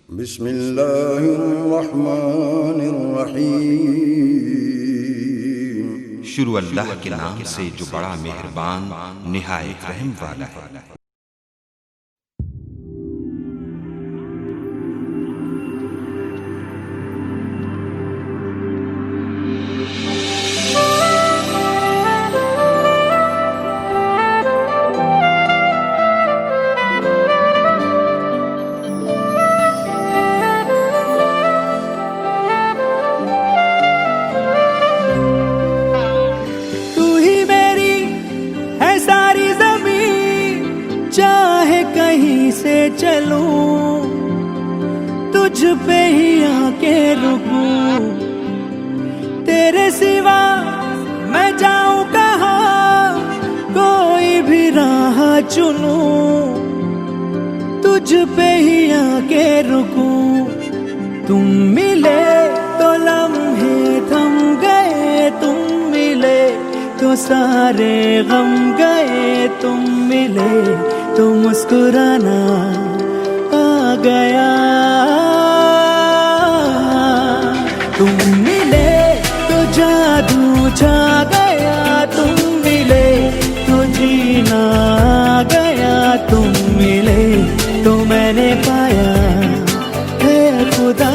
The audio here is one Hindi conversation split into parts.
बिस्मिल्लाहिर्रहमानिर्रहीम। शुरू अल्लाह के नाम से जो बड़ा मेहरबान निहायत रहम वाला है। से चलूं तुझ पे ही आके रुकूं, तेरे सिवा मैं जाऊं कहाँ, कोई भी राह चुनूं तुझ पे ही आके रुकूं। तुम मिले तो लम्हे थम गए, तुम मिले तो सारे गम गए, तुम मिले तो मुस्कुराना आ गया। तुम मिले तो जादू छा गया, तुम मिले तो जीना आ गया, तुम मिले तो मैंने पाया है खुदा।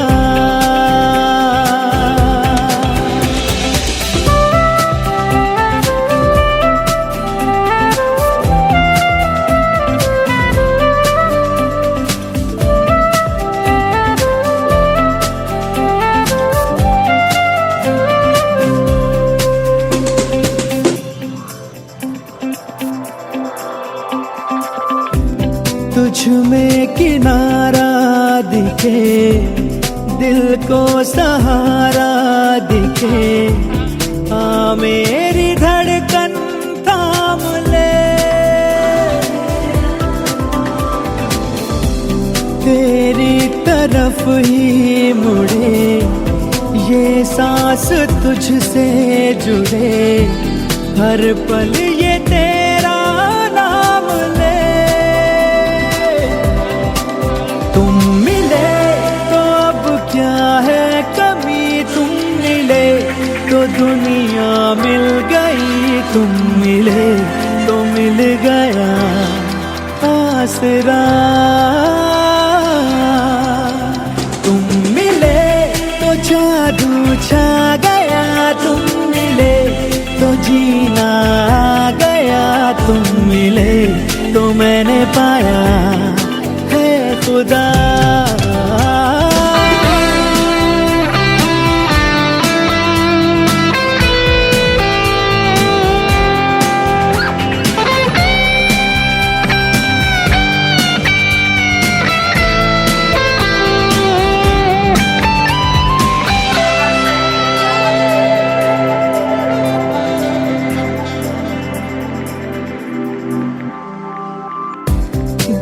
तुझ में किनारा दिखे, दिल को सहारा दिखे, आ मेरी धड़कन थाम ले। तेरी तरफ ही मुड़े ये सांस, तुझसे जुड़े हर पल ये तेरा नाम ले। तुम मिले तो अब क्या है कमी, तुम मिले तो दुनिया मिल गई, तुम मिले तो मिल गया आसरा। तुम मिले तो जादू छा गया, तुम मिले तो जीना आ गया, तुम मिले तो मैंने पाया है खुदा।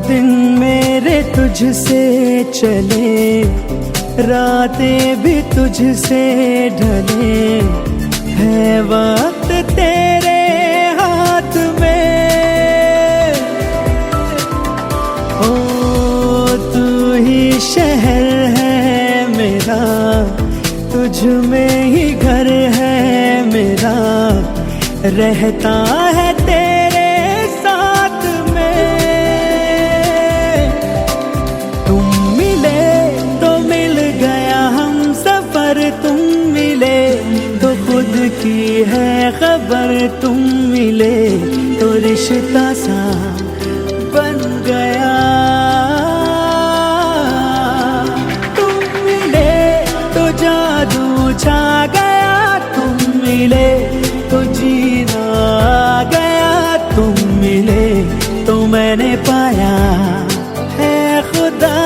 दिन मेरे तुझसे चले, रातें भी तुझसे ढले, है वक्त तेरे हाथ में। ओ तू ही शहर है मेरा, तुझ में ही घर है मेरा, रहता है तेरे साथ में। तुम मिले तो मिल गया हम सफर, तुम मिले तो खुद की है खबर, तुम मिले तो रिश्ता सा बन गया। तुम मिले तो जादू छा गया, तुम मिले तो जीना आ गया, तुम मिले तो मैंने पाया है खुदा।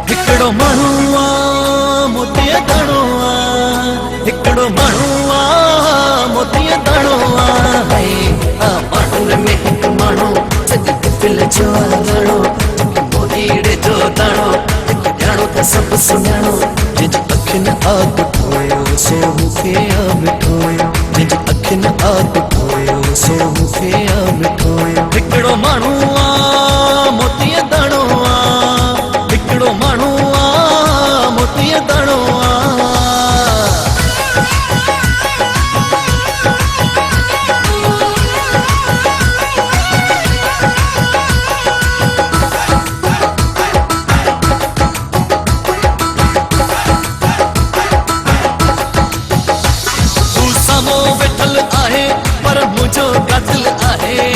हिकड़ो माण्हू मोतीअ दाणो हिकड़ो माण्हू मोतीअ दाणो माण्हुनि में हिकु माण्हू दिल जो दाणो मोतीड़े जो दाणो ॼाणो त सभु सुञाणो जंहिंजी अखियुनि आग ठोयो सो मूंखे मिठोयो जंहिंजी अखियुनि आग ठोयो सो मूंखे मिठोयो हिकड़ो माण्हू मोतीअ दाणो हिकड़ो माण्हू मोतीअ दाणो तू सामो वेठल आहे पर मुझो कातिल आहे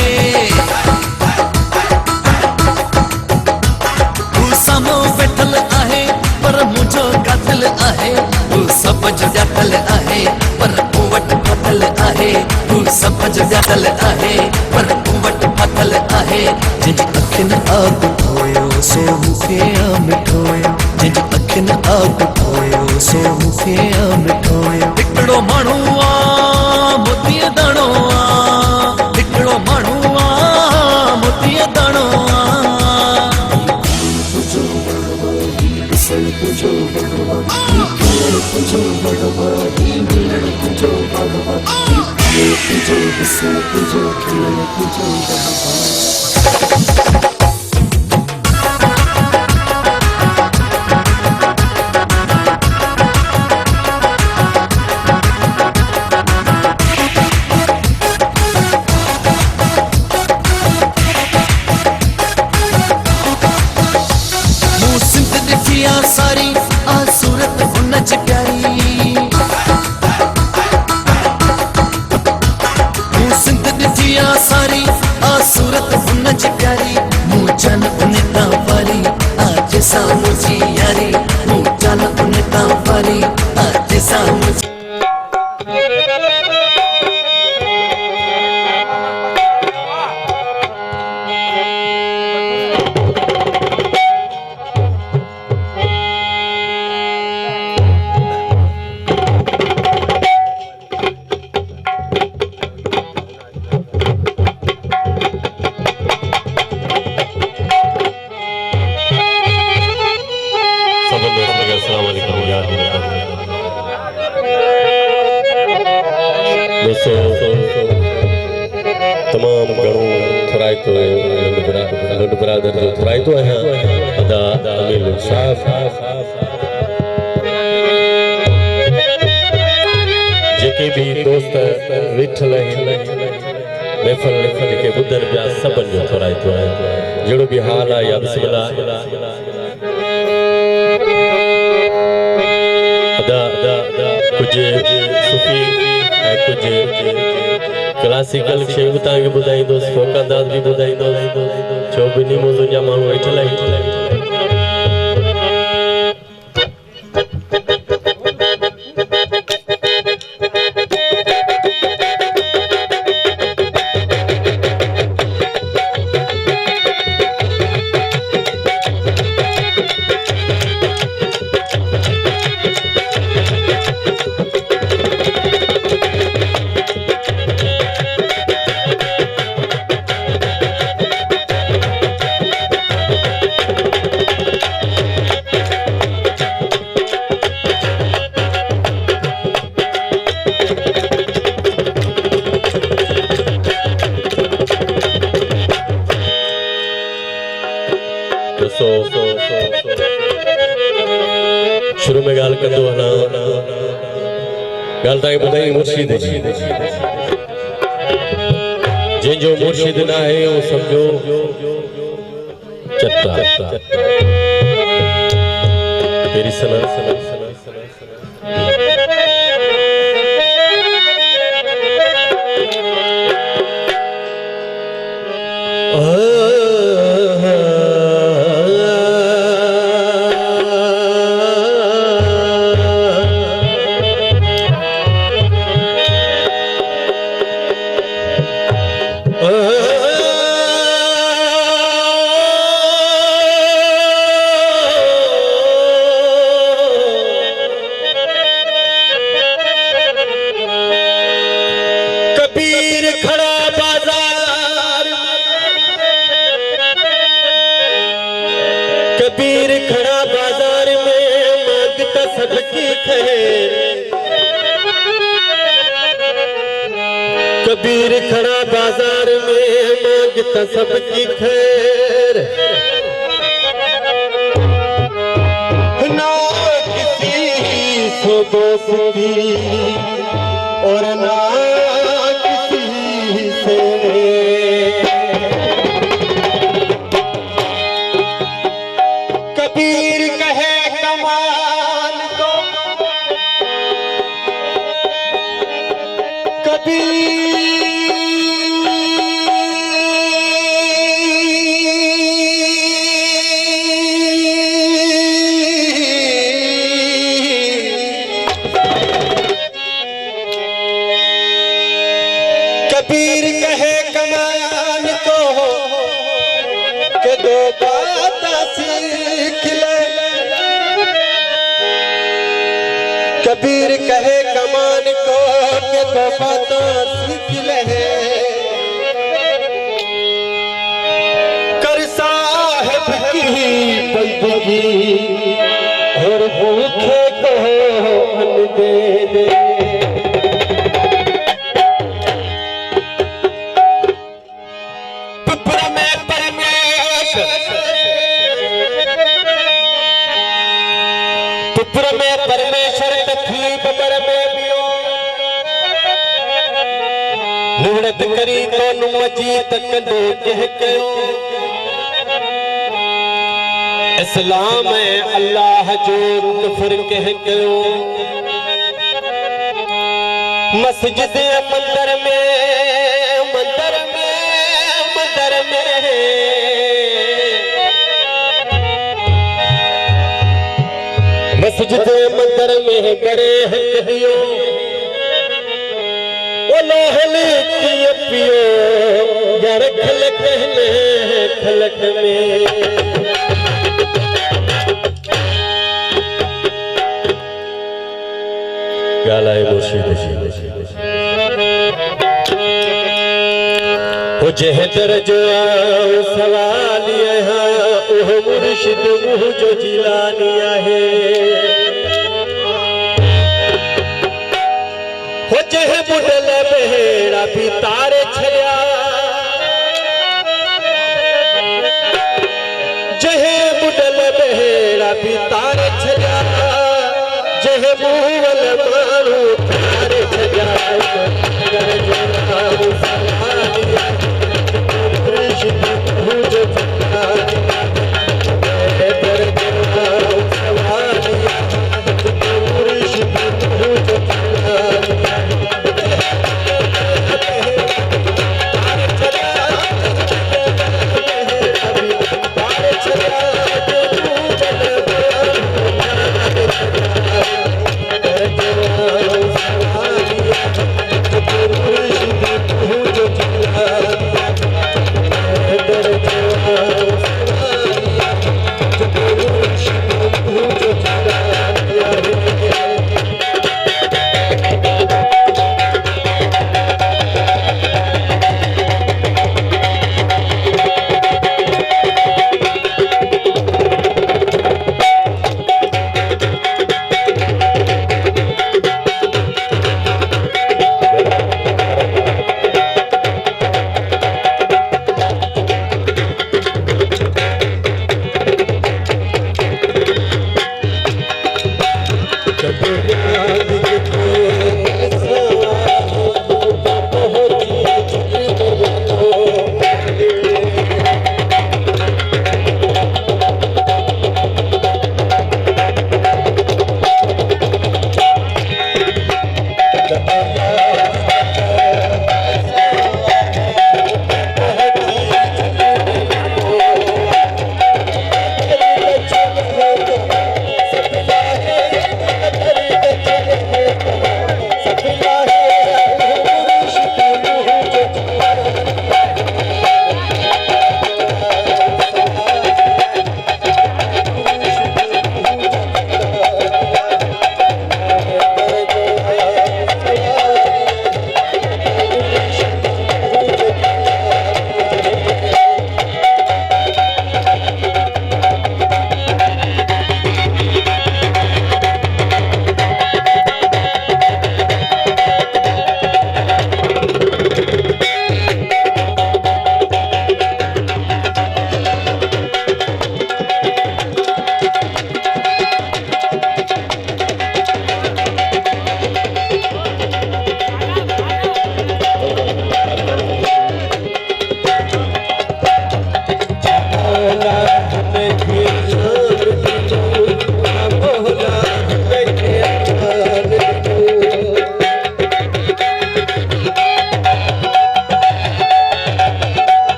वेठल आहे पर मुझो कातिल आहे तू सब जो ॼातल आहे पर मूं वटि फाथल आहे तू सब जो ॼातल आहे पर मूं वटि फाथल आहे जंहिंजी अखियुनि आग ठोयो सो मूंखे मिठोयो जंहिंजी अखियुनि आग ठोयो सो मूंखे मिठोयो हिकड़ो माण्हू मोतीअ दाणो हिकड़ो माण्हू मोतीअ दाणो सारी सूरत हुन जी प्यारी मूं सिंध ॾिठी आ सारी सूरत हुन जी प्यारी मूं जान उन तां वारी आज सां मुंहिंजी यारी मूं जान उन तां वारी आज सां मुंहिंजी तमाम घणो थराइतो नंढ बिरादर जो थराइतो आहियां अदा अमील शाह जेके भी दोस्त वेठल महफ़िल जेके ॿुधनि पिया सभिनि जो थराइतो आहे जहिड़ो बि हाल आहे या बिस्मिल्लाह अदा कुछ सूफ़ी ऐं कुछ क्लासिकल शयूं बि तव्हांखे ॿुधाईंदुसि फोक अंदाज़ बि ॿुधाईंदुसि छो ॿिन्ही मौज़ूअनि जा माण्हू वेठल आहिनि शुरू में गाल कंदो हला गाल ताई ॿुधाई मुर्शिद जी जंहिंजो मुर्शिद न आहे उहो सम्झो चट्टा तेरी सनत कबीर खड़ा बाजार में मांगता सबकी खैर, ना किसी से दोस्ती और ना किसी से। कबीर कहे कमाल को, कबीर कहे कमान को के दो बात सीख ले। कबीर कहे कमान को के दो बात सीख ले। कर साहब की बंदगी और भूखे को अन्न दे दे। पुत्र में परमेश्वर तकलीफ पर में बियो, निवृत्त करी तो नुमजी तक दो कह कयो। इस्लाम अल्लाह जो कुफर कह कयो। मस्जिद मंदिर में मस्जिद मंदिर में बड़े हक दियो। वो लोहली की पियो यार खलक में खलक में। गालाए मुर्शिद वो जहदर जो सवाल यहाँ ओह मुर्शिद मुँह जो जिलानिया है। हो जह बुडल बेड़ा भी तारे छया, जह बुडल बेड़ा भी तारे छया, जह मूवल मारू तारे छया।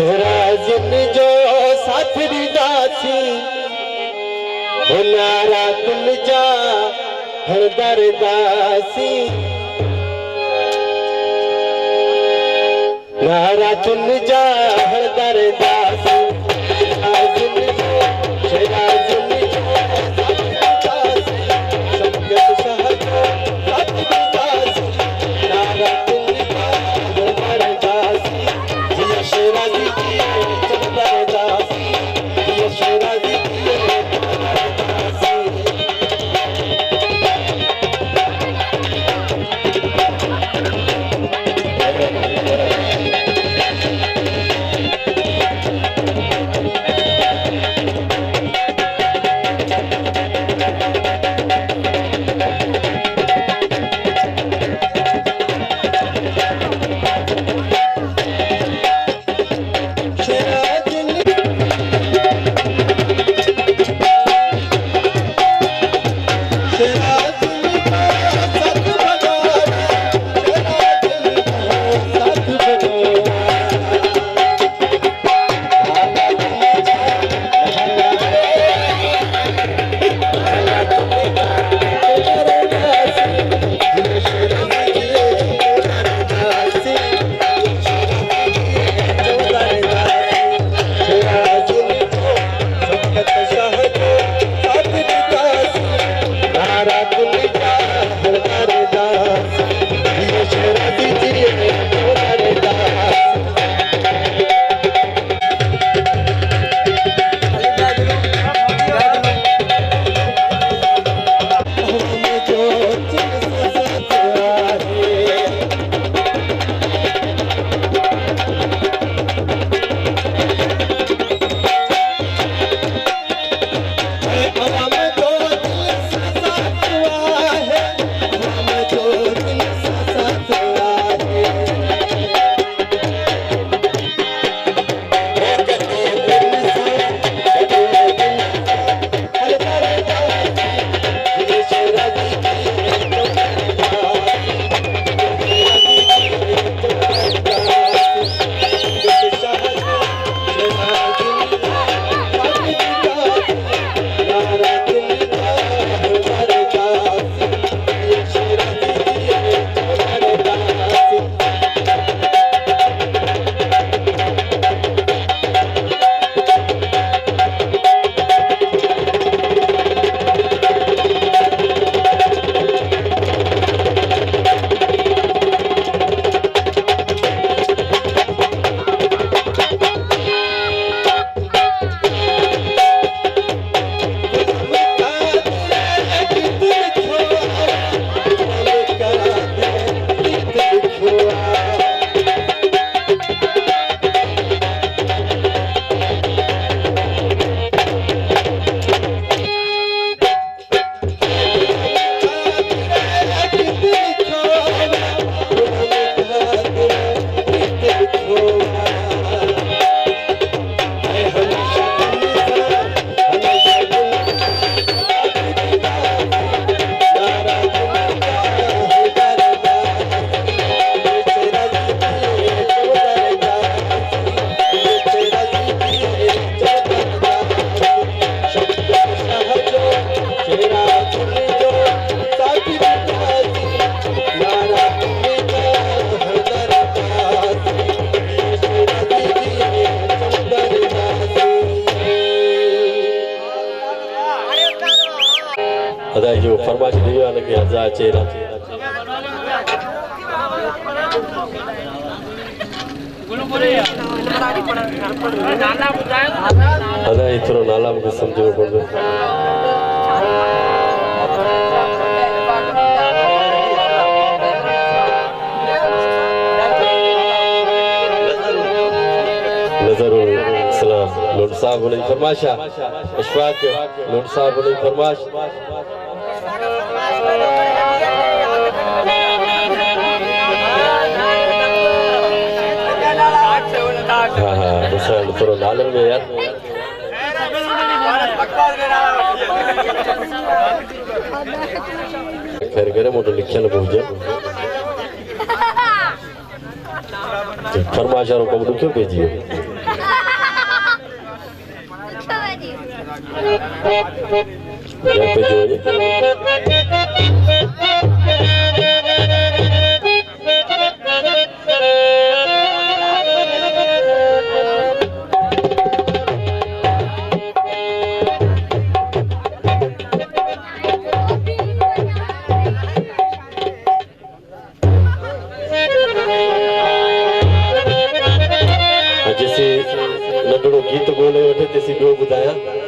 शहराजिन जो साथ ॾींदासी नारा तुंहिंजा हरदरदासी नारा तुंहिंजा हरदरदासी शहराजिन जो साथ ॾींदासी संगत सहजो साथ ॾींदासी नारा तुंहिंजा हरदरदासी जिया शहराजी हरदरदासी जिया शहराजी जो फरमाइश दी आहे कि हज़ार चेहरा अदा थोरो नाला मूंखे सम्झणो पवंदो नज़रुल इस्लाम लोड साहब उन जी फरमाइश आहे इशफाक लोड साहब उन जी फरमाइश हाँ हाँ ॾिसण थोरो नालनि में यार खैर करे मूं वटि लिखियल बि हुजे फरमाइश वारो कमु ॾुखियो पइजी वियो यहाँ पे जो जैसे नंढड़ो गीत ॻोल्हे वठे तेसी ॿियो ॿुधायां।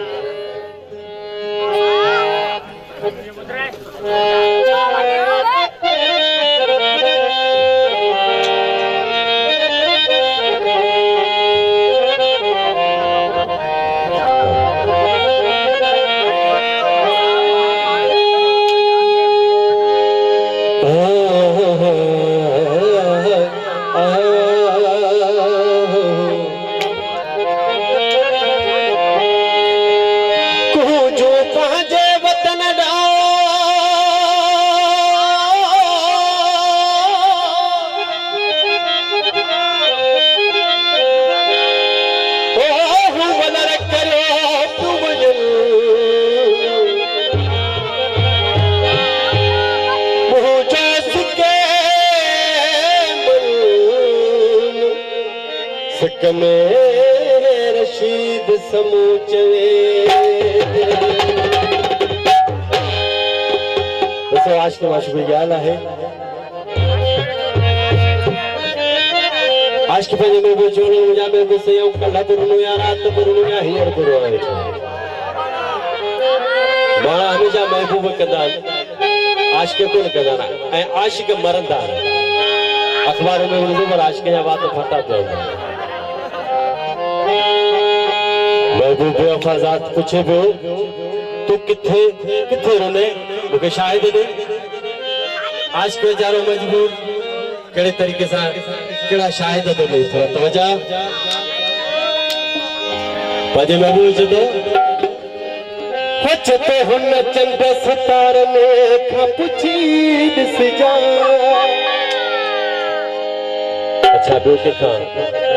रशीद समूचवे दोस्तों आज के माशूक़ ॻाल्हि आहे आज के पंहिंजे में चोलो मुंहिंजा में बि सयूं कल्ह पुरनो या राति पुरनो या हींअर पुरनो आहे माण्हू हमेशह महबूब कंदा आहिनि आशिक़ कोन कंदा आहिनि ऐं आशिक़ मरंदा आहिनि अख़बार में ॿुधो पर आशिक़ जा वात फटा पिया महबूब अफ़ाज़ात पूछे पियो तू किथे किथे रोने मूंखे शाहिद दे आशिक़ वीचारो मजबूर कहिड़े तरीक़े सां कहिड़ा शाहिद थो ॾे थोरा तवजा पंहिंजे महबूब चवंदो ते हुन चंद सितारनि खां पुछी ॾिसजां अच्छा ॿियो कंहिंखां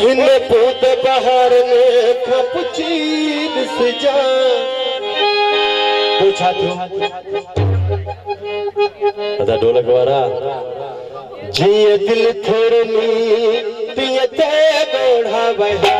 हिन पूत बहार में खां पुछी ॾिसजां पूछा थियो अदा ढोलक वारा जीअं दिल थोरनी तीअं ते ॻोढ़ा वहा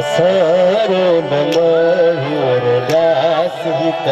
असारो नमः दास हित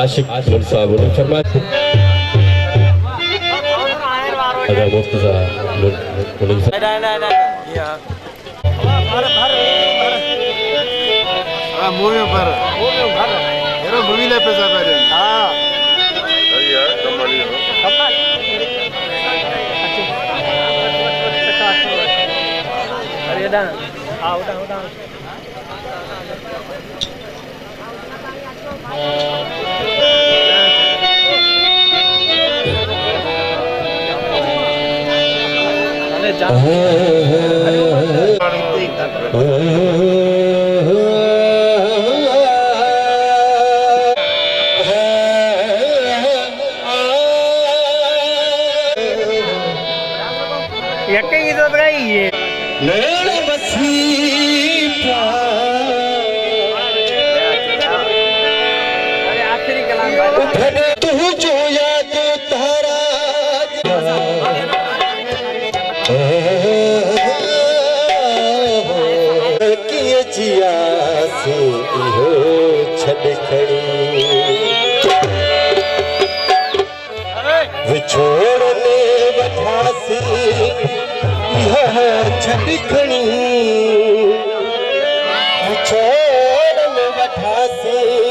आशिक साहब ने फरमाया अगर मुफ्ती मूवी पर हेरो मूवी ले पैसा पहले हां सही है कमाली हो अरे डा आ उठा उठा विछोड़ने वठासी छड़खणी विछोड़ने वठासी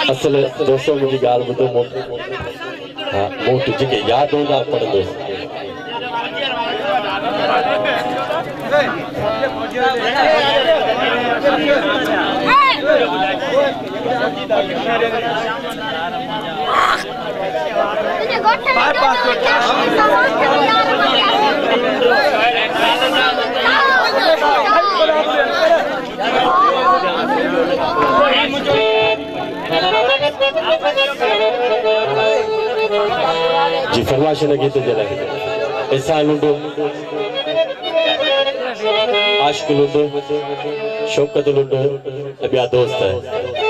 असल दोस्तों मुझे गाल बुधो हाँ मोट जेके याद हूंदा पढ़ंदो जी फरमाश लगी तो जला इंसान लुंडो आशिक लुंडो शौकत लुंडो अबिया दोस्त है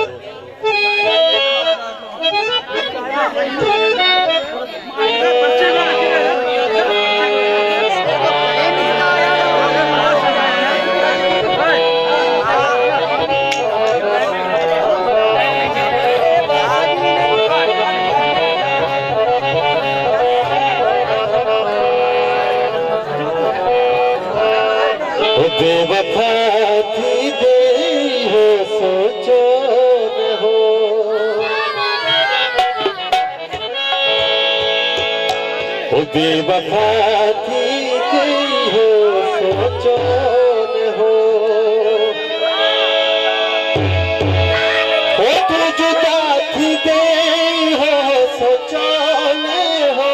बेवफा थी दे हो सोचो न हो ओ बेवफा थी दे हो सोचो न हो ओ तू जुदा थी दे हो सोचो न हो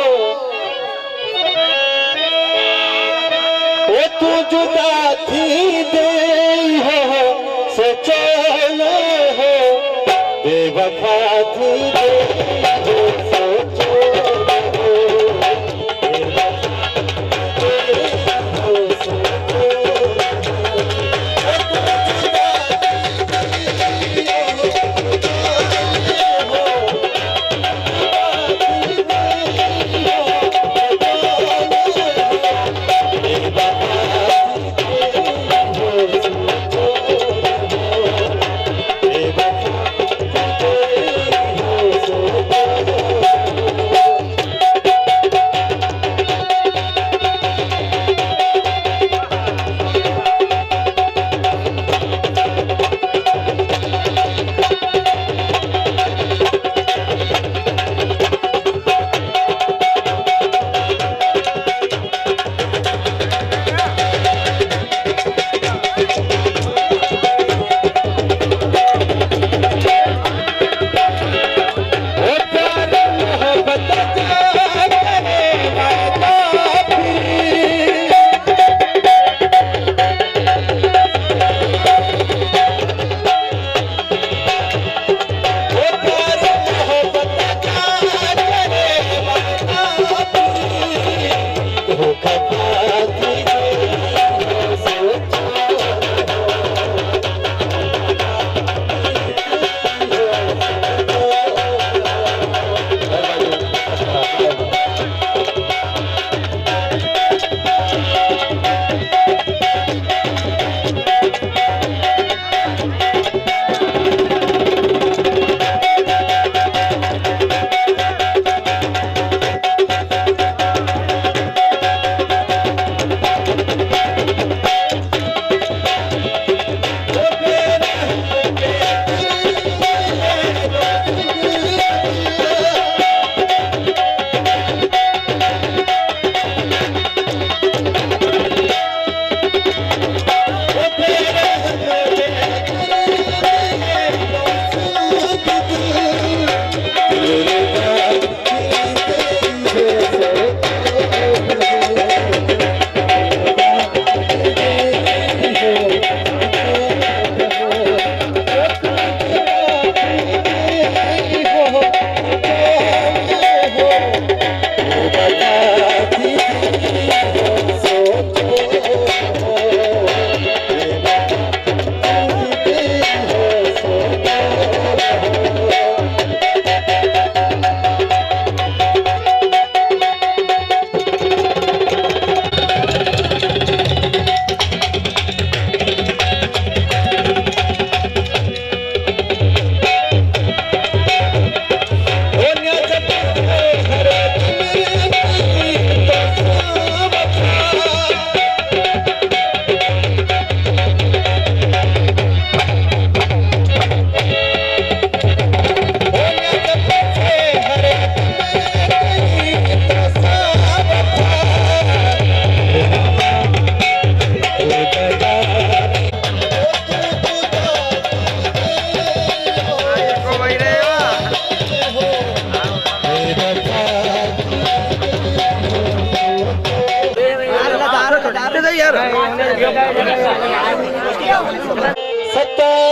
ओ तू जुदा थी दे हो सोचो न हो बेवफा थी दे हो सोचो न हो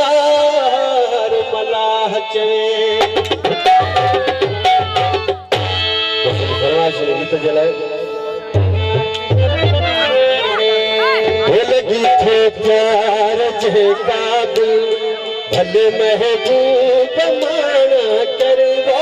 सतार मलाह चवे फरमाइश गीत जलाए लगी थे प्यार जे काबिल भले महबूब माना करवा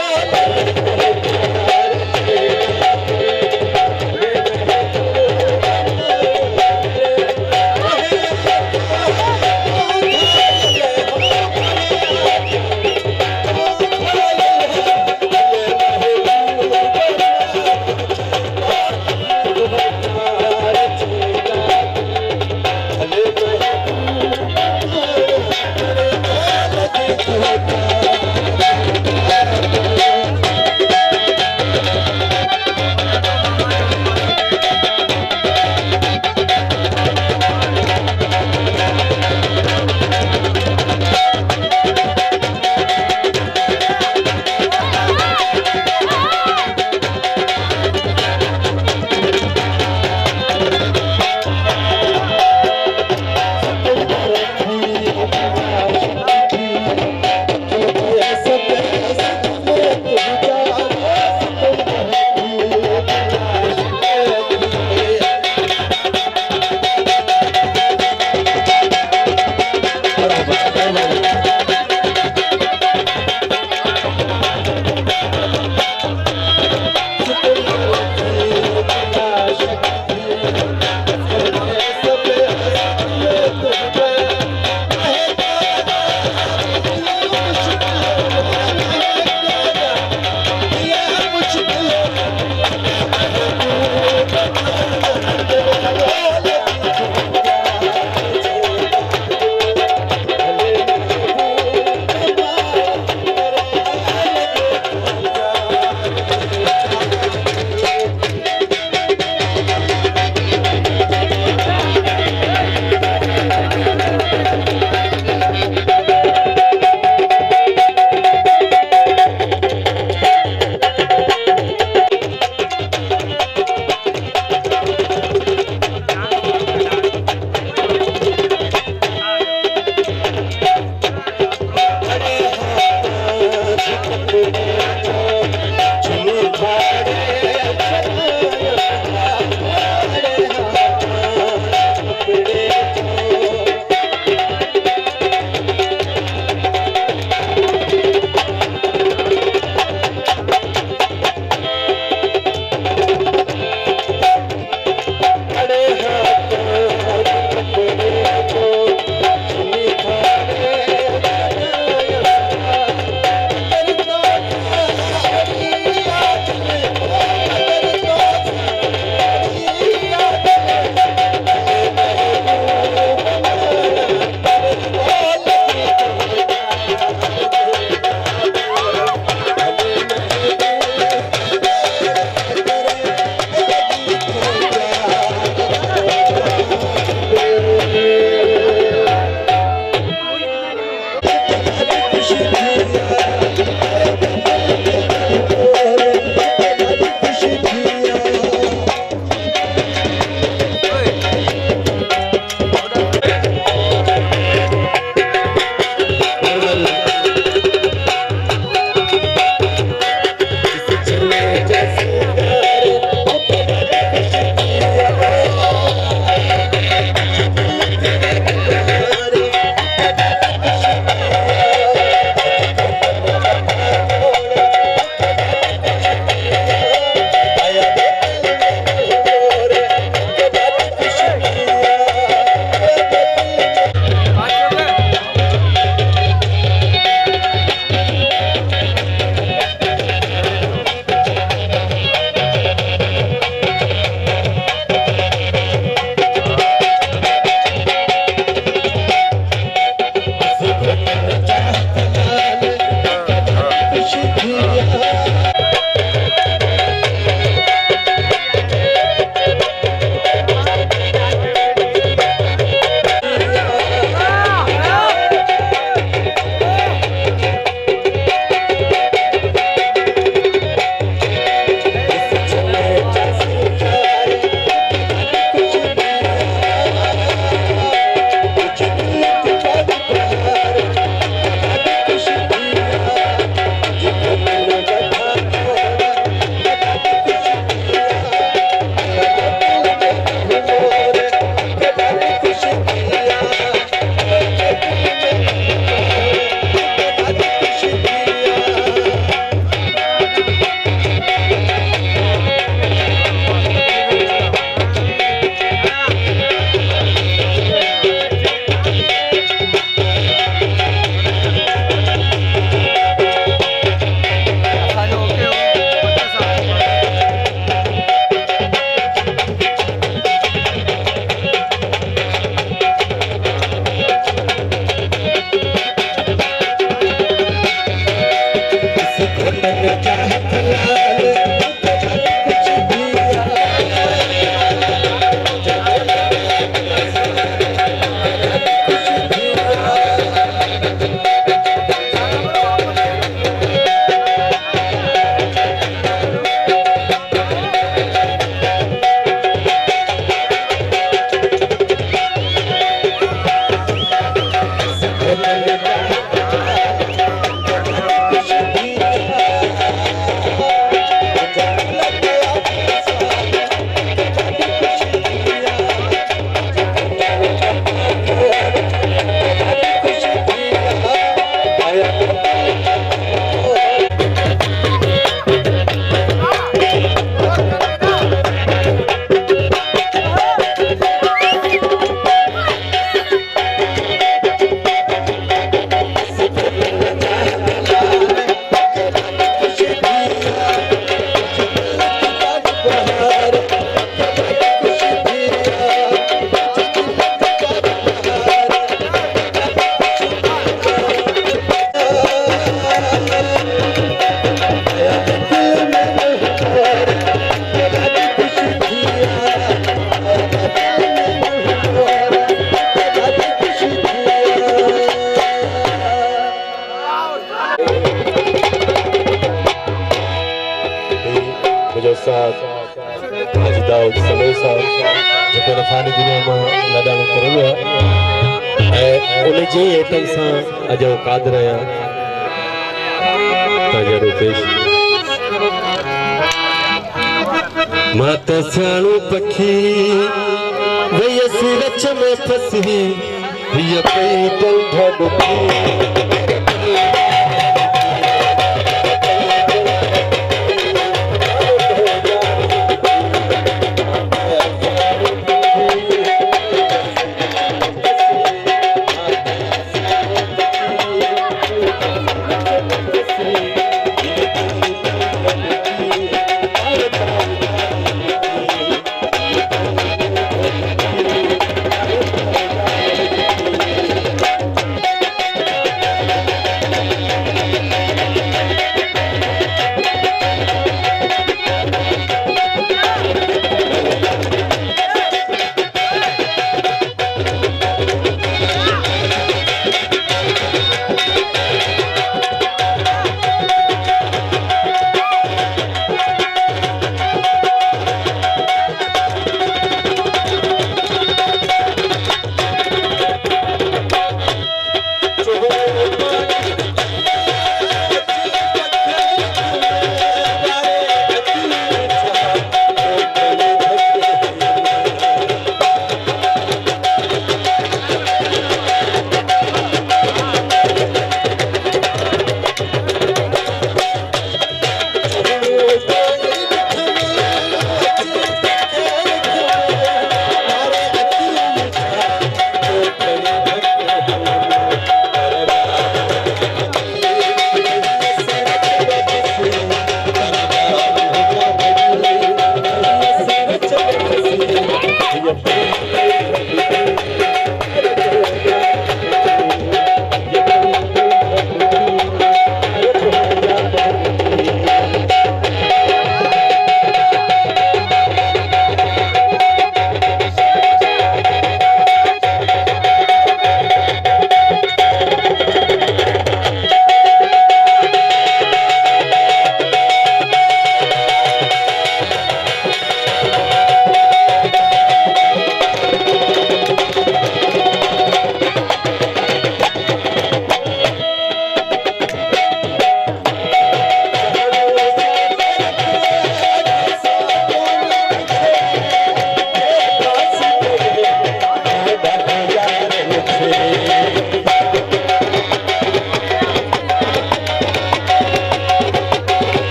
मुझो साथ हाजी दाऊद सलोई साहब जेको रफ़ानी दुनिया में लाडाणो करे वियो आहे उन जी एटम सां अॼु कादर आहियां तव्हांजे रूपेश मां त सियाणो पखी वयसि रच में फसी हीअ पई दिल ढुकी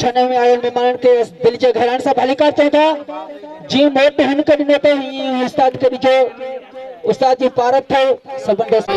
छने में आयल मेहमान के दिल जे घरान से भली करते था जी मोट हन कर ने पे उस्ताद के जो उस्ताद जी पारक थे सबन दोस्त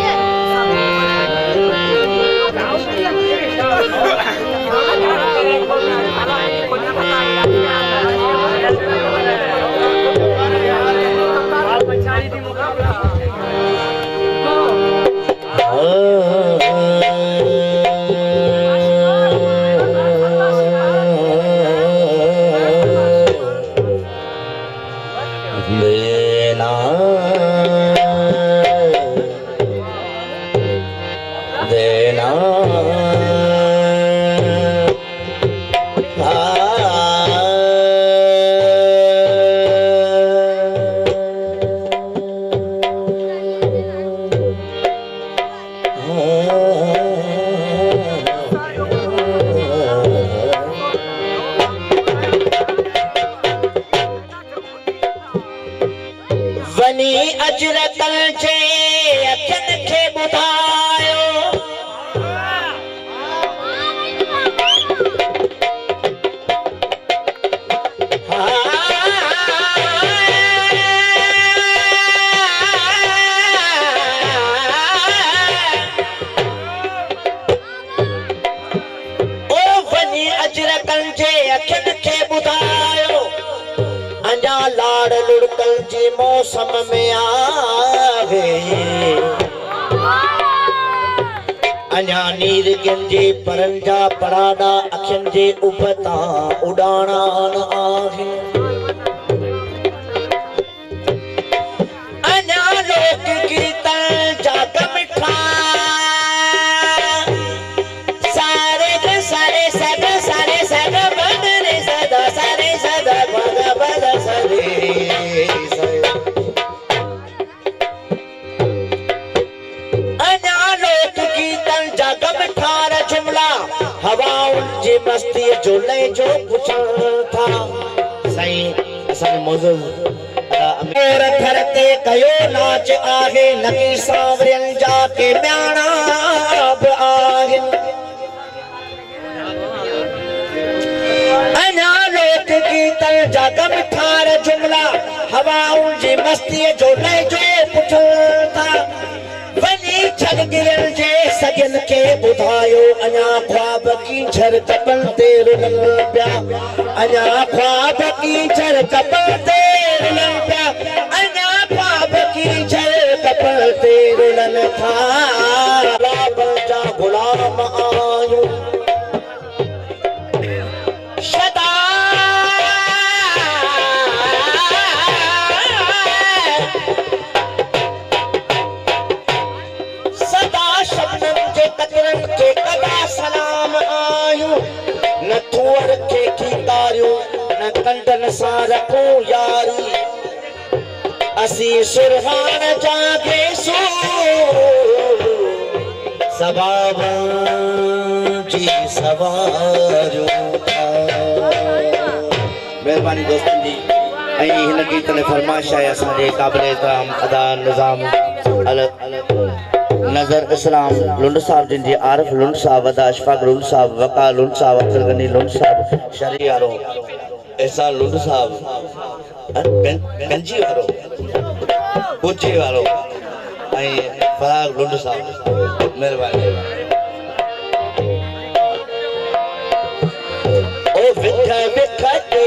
वनी अजरकल जे अखियुनि खे ॿुधायो ओ वनी अजरकल जे अखियुनि खे ॿुधायो अञा लाड़ लुड़कल जी मौसम में आवे अञा नीर गिंजे परंजा पराडा अखियुनि जे उबता उडाणा आहे अञा लोक कीर्तन जाग मिठा सारे सारे सग सारे सग बदरे सदा सारे सदा बद बद सरे हवाउन जी मस्ती जो ले जो पुछण था सही असन मौजूद अमीर धरते कयो नाच आहे नकी सांवरियन जा के म्याणा बि आहिन अञा लोक गीतन जा गमठार जुमला हवाउन जी मस्ती जो ले जो पुछण था वनी छलगिरल जे सजन के बुधायो अञा ख्वाब की झर कपल तेर लंबिया अञा ख्वाब की झर कपल तेर लंबिया अञा ख्वाब की झर कपल तेर लन था बचा गुलाम आयो सदा के कदा सलाम आयू न तुअर के खीतारियो न कंडन सां रखो यारी असी सुरहान जागे सो सबाब जी सवारियो मेहरबानी दोस्तन जी ऐं हिन गीत में फरमाइश आहे असांजे क़ाबिल एहतराम अदा निज़ाम नजर इस्लाम लुंड साहब जिन जी आरिफ लुंड साहब वदा अशफाक लुंड साहब वका लुंड साहब अब्दुल गनी लुंड साहब शरी वारो एहसान लुंड साहब गंजी वारो कोची वारो ऐं फराग लुंड साहब मेहरबानी ओ विठ विठ ते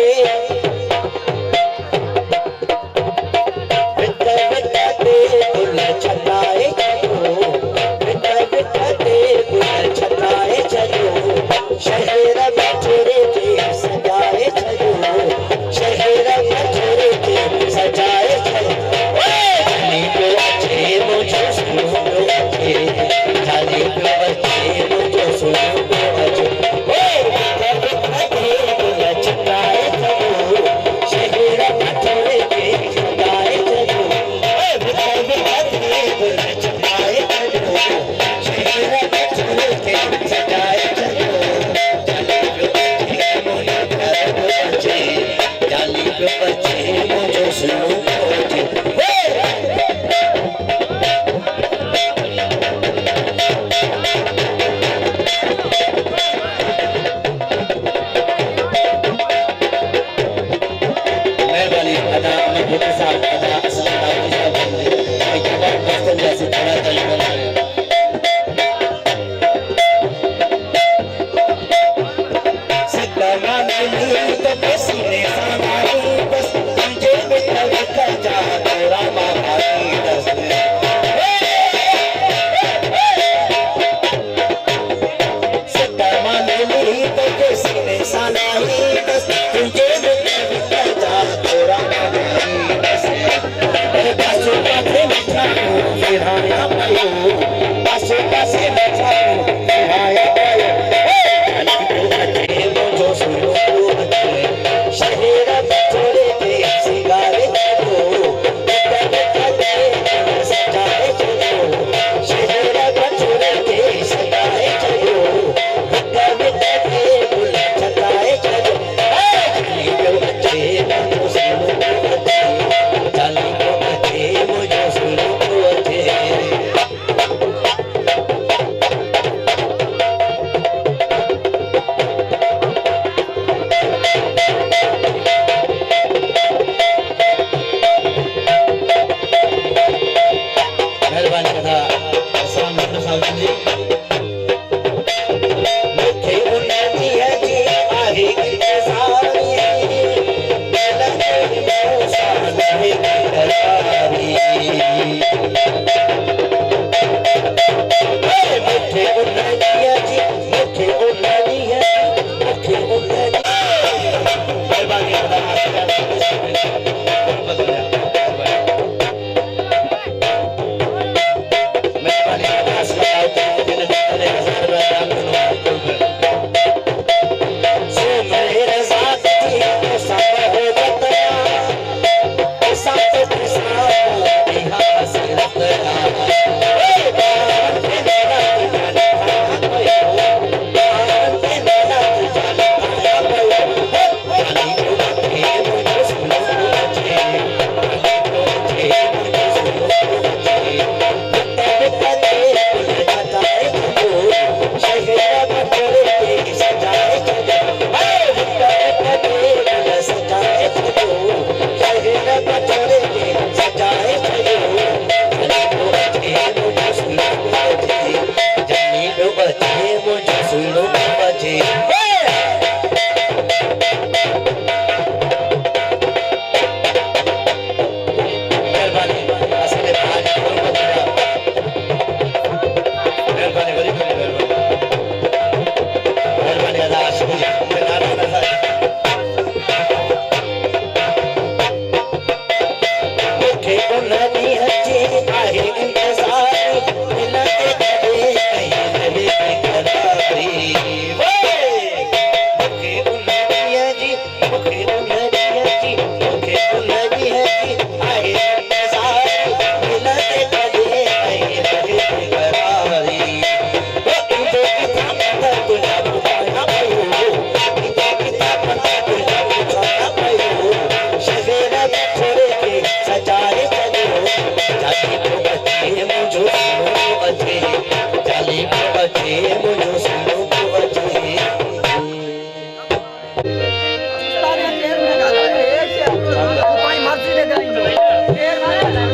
शहर में छोरे के सजाए छो शहर में छोरे के सजाए छो जानी पे बच्चे मुझे सुनो बच्चे जानी पे बच्चे मुझे सुनो बच्चे ओ लचकाए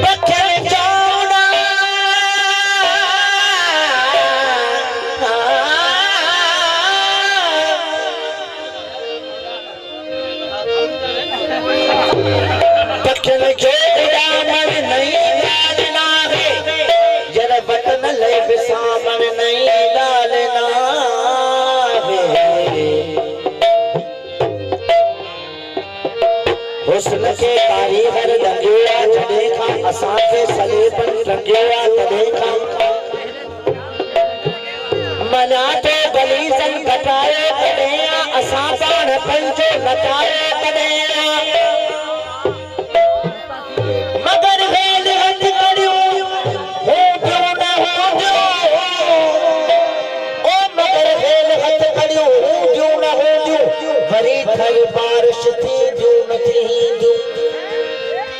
बखर चौड़ा बखर चौड़ा मन नहीं डालना है जरा वतन ले बिसामन नहीं डालना है हुस्न के कारीगर लंगिया जॾहिं खां असां खे सलेबन रंगिया तॾहिं खां मना तो गलीज़न घटायो तॾहिं असां पाण पंहिंजो नचायो तॾहिं मगर वेल हथ करियूं हो क्यों न हो ओ मगर वेल हथ करियूं हो क्यों न हो वरी थई बारिश थी जो न थी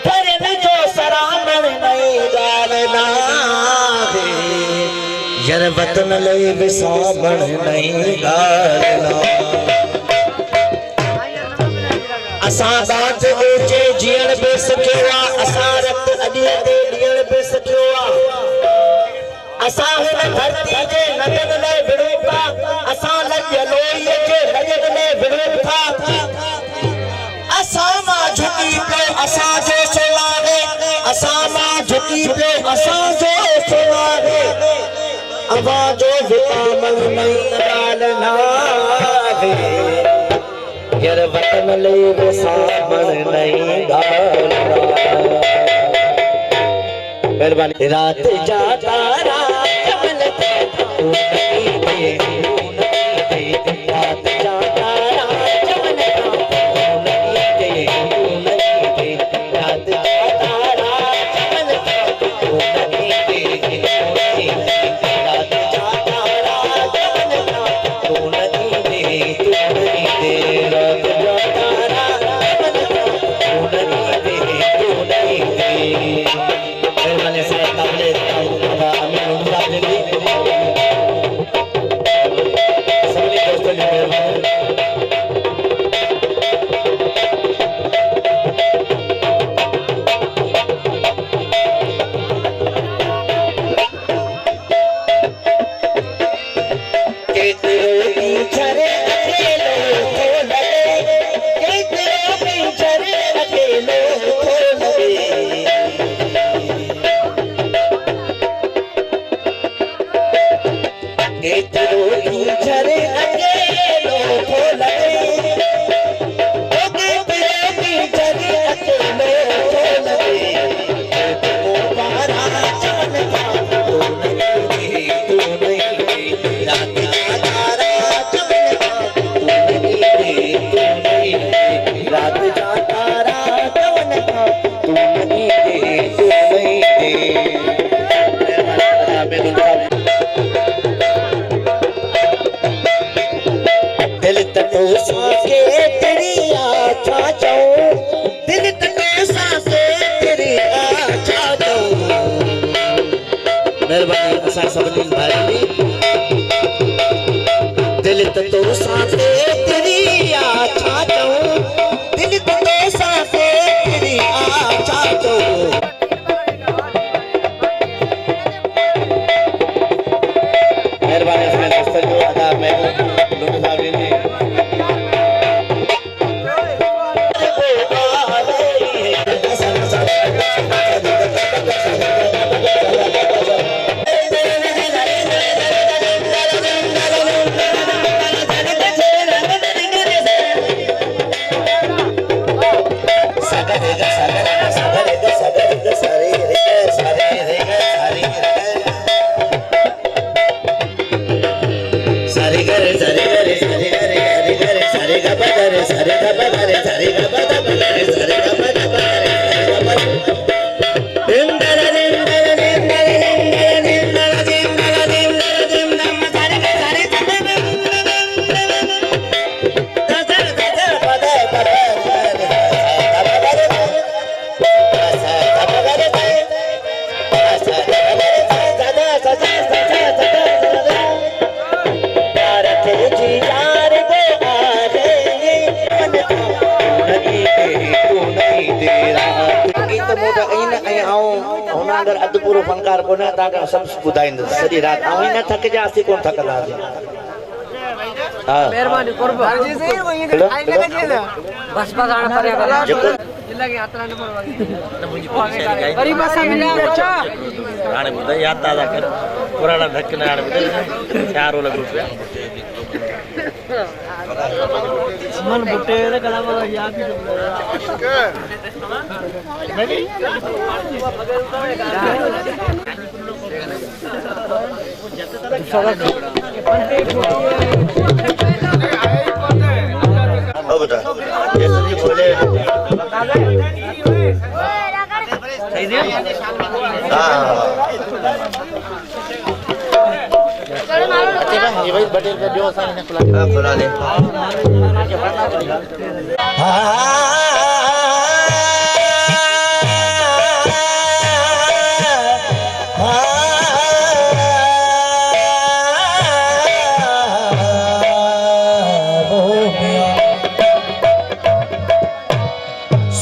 करन जो सरामण नहीं गालना है यार वतन ले विसामण नहीं गालना असां दांत ऊंचे जीअण बि सिखियो आहे असां रत अॾीअ ते ॾियण बि सिखियो आहे असां हिन धरती जे नगन में विड़ूं था असां लज लोईअ जे लजन में विड़ूं था असां मां झुकी पियो असांजो सोलाहे असां मां झुकी पियो असांजो सोलाहे अवाजो विकामल नहीं डालना है यार वतन ले विसामण नहीं डालना मेहरबानी रात जा तारा चमन तू नहीं दे रात जा तारा चमन तू नहीं दे रात जा तारा चमन तू नहीं दे रात जा तारा चमन तू नहीं दे रात जा तारा चमन तू नहीं दे मेहरबानी से काबिले अमीन उर्दू साहब जी सभी दोस्तों जी मेहरबानी दिल तको साके तेरी आछा जाऊं दिल तको साके तेरी आछा जाऊं मेहरबानी असां सभिनी भाई दिल तको साके तेरी आछा जाऊं दिल तको साके तेरी आछा जाऊं मेहरबानी असां दोस्तों जो अदा में लुट साहब जी हुन अंदर अधु पूरो फनकार कोने ताका सब बुधाइंद सॼी रात ऐं न थक जा असी कोन थकदा हां मेहरबानी कुर्बा जी सही वही आई लगे जी बस बस आने पर जेको जिला के यात्रा नंबर वरी बस मिला अच्छा हाणे ॿुधाई यादि ताज़ा कर पुराणा धक न हाणे ॿुधाई छा रोल रुपया मन बुटे रे कलाम याद ओ बेटा ये सभी बोले सही दे हां ये भाई बटेल का जो साइन है खुला ले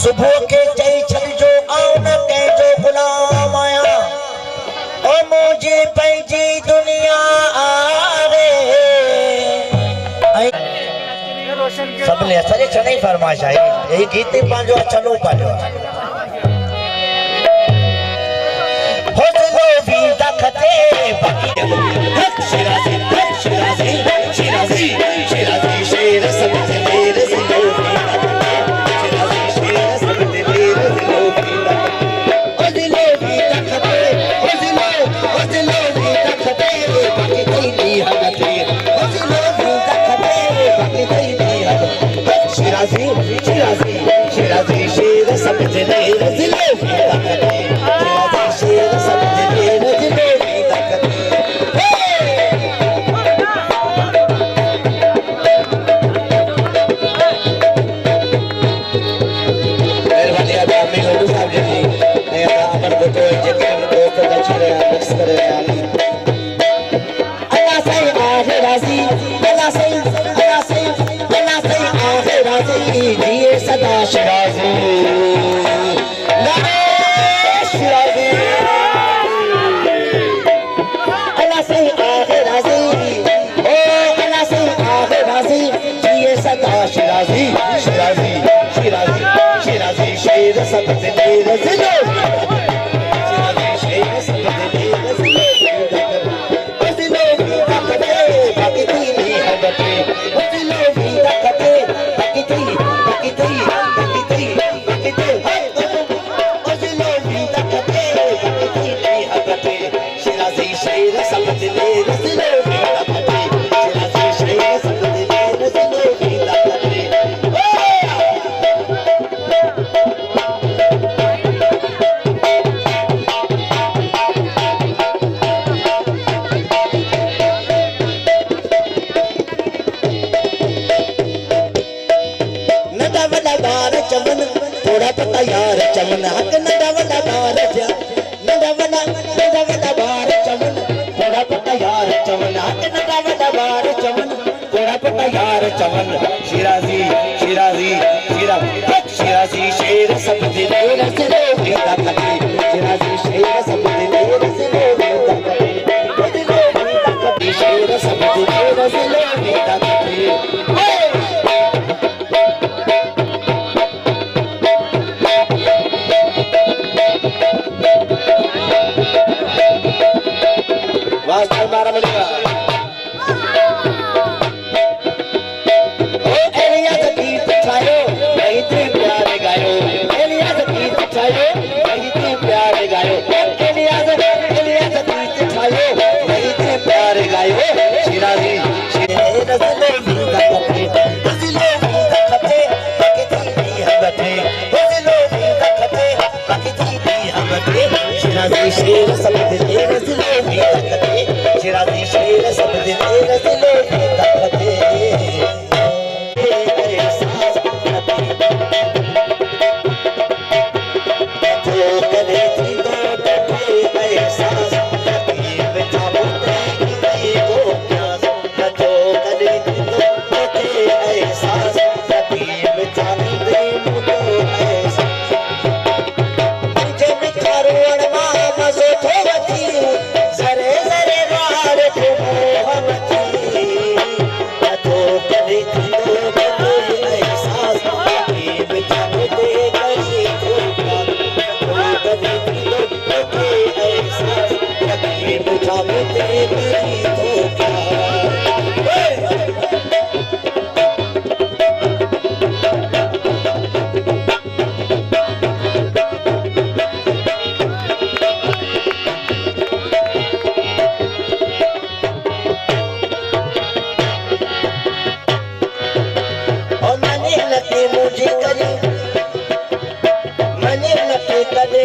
सुबह के चई छल जो आउन के जो गुलाम आया ओ मुझे पंहिंजी दुनिया आरे सबले असांजे छॾे फरमाइश आहे यही गीत पंहिंजो चलो पालियो हौसलो भी दखते शिराजी शिराजी शिराजी शिराजी शेर समझ मेरे सिलो शिराजी शिराजी शिराजी शेर समझ मेरे दिलो की ताकत शिराजी शेर समझ मेरे दिलो की ताकत मेहरबानी अदा में गुरु साहब जी ने अमर को जगह दोस्त का छरे मिक्स करे अल्लाह सही आहे राजी अल्लाह सही अल्लाह सही अल्लाह सही आहे राजी जिए सदा शिराजी शिराजी अल्लाह सही आहे राजी ओ अल्लाह सही आहे राजी जिए सदा शिराजी शिराजी शिराजी शिराजी शेर सब तेरे जिलो शिराजी शेर सब तेरे जिलो बाकी कोई नहीं है बटे जिलो भी ताकते बाकी कोई बाकी कोई बाकी कोई बाकी कोई जिलो भी ताकते बाकी कोई नहीं है बटे शिराजी शेर सब तेरे जिलो भी ताकते शिराजी शेर सब तेरे जिलो भी ताकते नंढा वॾा ॿार चवनि थोड़ा पता यार चवनि हक़ नंढा वॾा ॿार थिया नंढा वॾा ॿार चवनि थोड़ा पता यार चवनि हक़ नंढा वॾा ॿार चवनि थोड़ा पता यार चवनि शिराजी शिराजी शिराजी शेर सब दिले रसलो भी ताकते शिराजी शेर सब दिले रसलो भी ताकते शेर सब दिले रसलो भी ताकते वास्ता मारा मिलेगा ओ एलिया द गीत छायो वही ते प्यारे गायो एलिया द गीत छायो वही ते प्यारे गायो एलिया द गीत छायो वही ते प्यारे गायो शिराजी शेर रसले भी ताकते रसले भी ताकते बाकी थी हम बैठे रसले भी ताकते बाकी थी हम बैठे शिराजी शेर सब दिले रसले भी ताकते शिराजी शेर सब दिले रसले भी ताकते दे करी तो मुझे करे मने लगे करे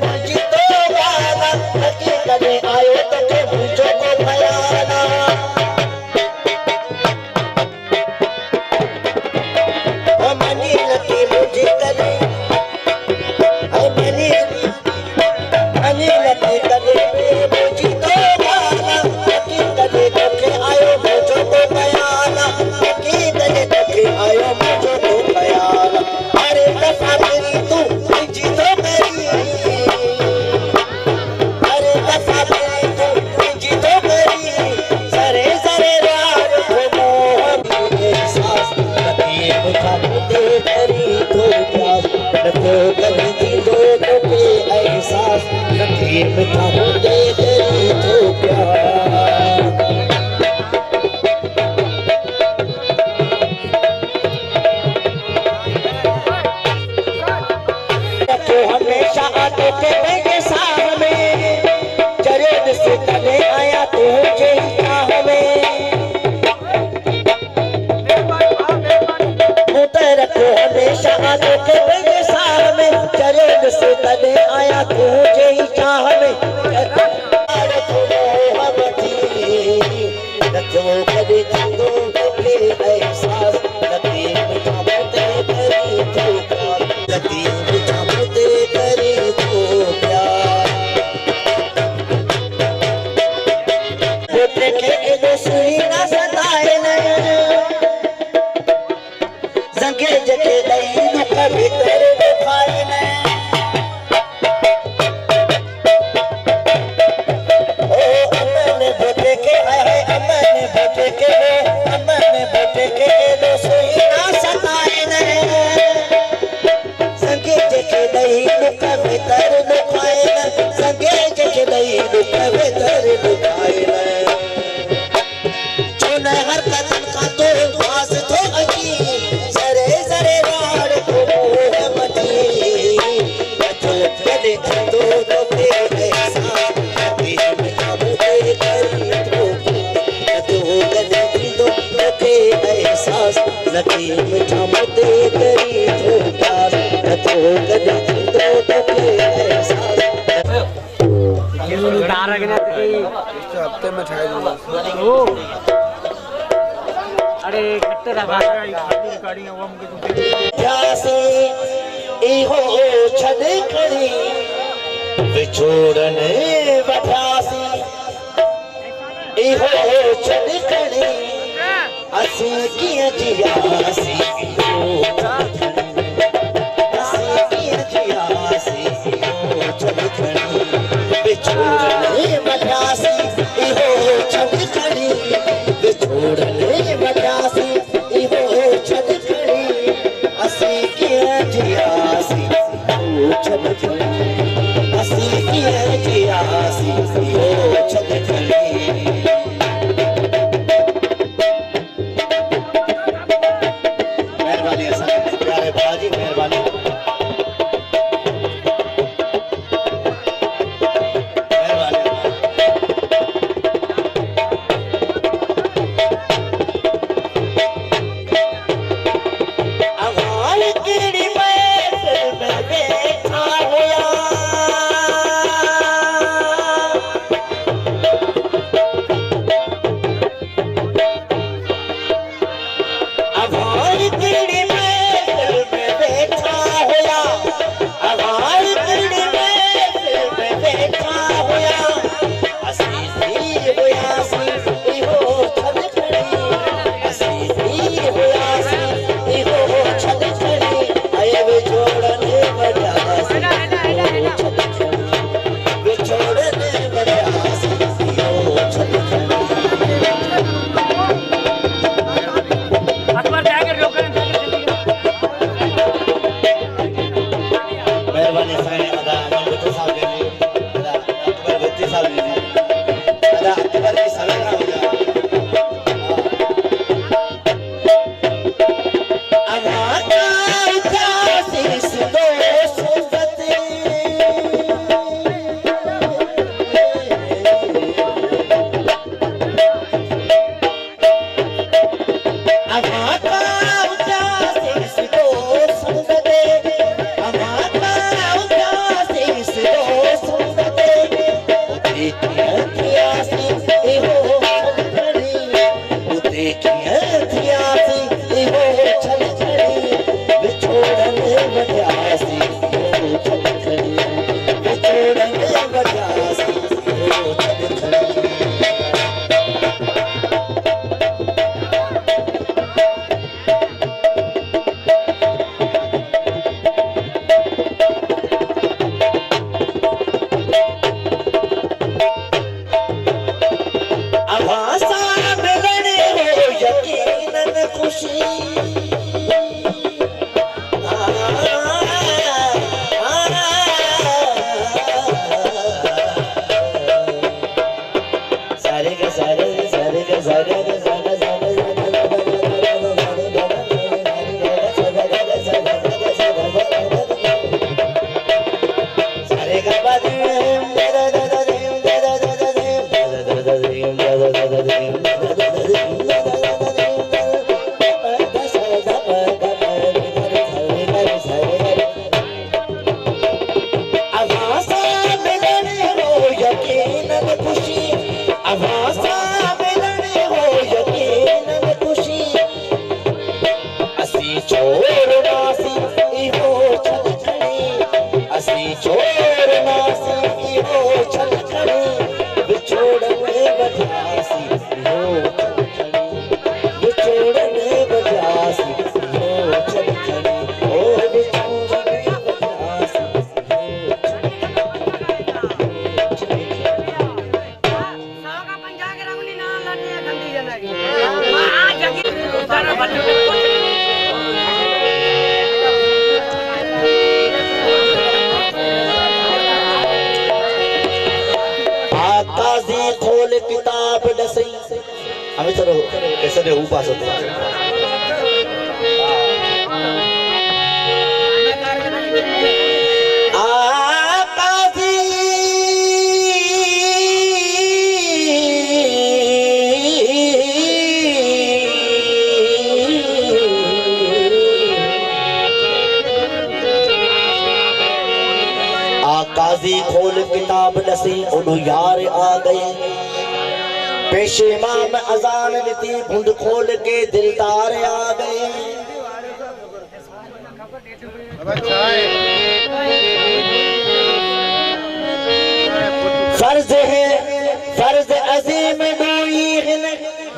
मुझे तो गाना लगे करे आयो तो के मुझो को भयाना ओ मने लगे मुझे करे मने लगे करे मुझे तो गाना लगे करे तो के आयो मुझो को भयाना लगे करे तो के आयो मुझो को भयाना अरे दफा तेरी तू जी तो मेरी अरे दफा तेरी तू जी तो मेरी सरे सरे राग को मोहब्बत एहसास लगे मुझा दे तेरी तो प्यास लगे गली दो तो के एहसास लगे मुझा दे तेरी तो प्यास हमेशा आते थे मेरे सामने जरेद से तले आया तुझे चाह में मुझे रखो हमेशा आते थे मेरे सामने जरेद से तले आया तुझे चाह में कभी दो के एहसास लगे मुझा दे करी तो लगे मुझा दे करी तो प्यार के सुई ना सताए नयन जंगे जगे दई दुख भीतर दुखाए नयन ओ अमन बोटे के आए अमन बोटे के दो सुई ना सताए नयन संगे जगे दई दुख भीतर दुखाए न संगे जगे दई दुख भीतर दुखाए न चुन हर कदम का तो पास तो अजी सरे सरे राड को मती तो कदे तो के एहसास कभी हम दे करी तो कदे तो के एहसास लगे मुझा दे करी तो प्यास तो कदे तो के एहसास हफ्ते में ठाई दूंगा अरे खट्टे रखा प्यासे इहो छद खड़ी विछोड़ने वठासी इहो छद खड़ी असी किया जियासी असी किया जियासी छद खड़ी विछोड़ने वठासी इहो छद खड़ी विछोड़ने वठासी इहो छद खड़ी असी किया जियासी छद खड़ी असी किया जियासी इहो छद खड़ी मेहरबानी असा प्यारे बाजी मेहरबानी हमें चलो ऐसे रे ऊपर से काजी खोल किताब नसी उन्हों यार आ गए पेशे इमाम अजान नीति बुंद खोल के दिलदार आ गए फर्ज है फर्ज अजीम नूई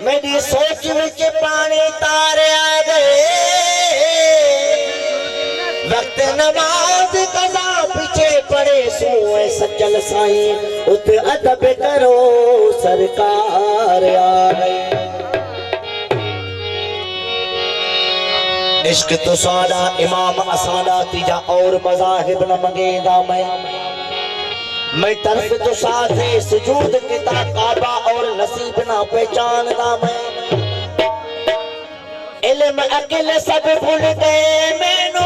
मेरी सोच विच पानी तारे आ गए वक्त नमाज कज़ा पीछे पड़े सोए सज्जल साईं उत अदब करो सरकार आ गए इश्क तो सादा इमाम असादा तीजा और मज़ाहिब न मंगेदा मैं तरफ तो साथ है सुजूद किता काबा और नसीब ना पहचानदा मैं इल्म अकिल सब भूल गए मैनू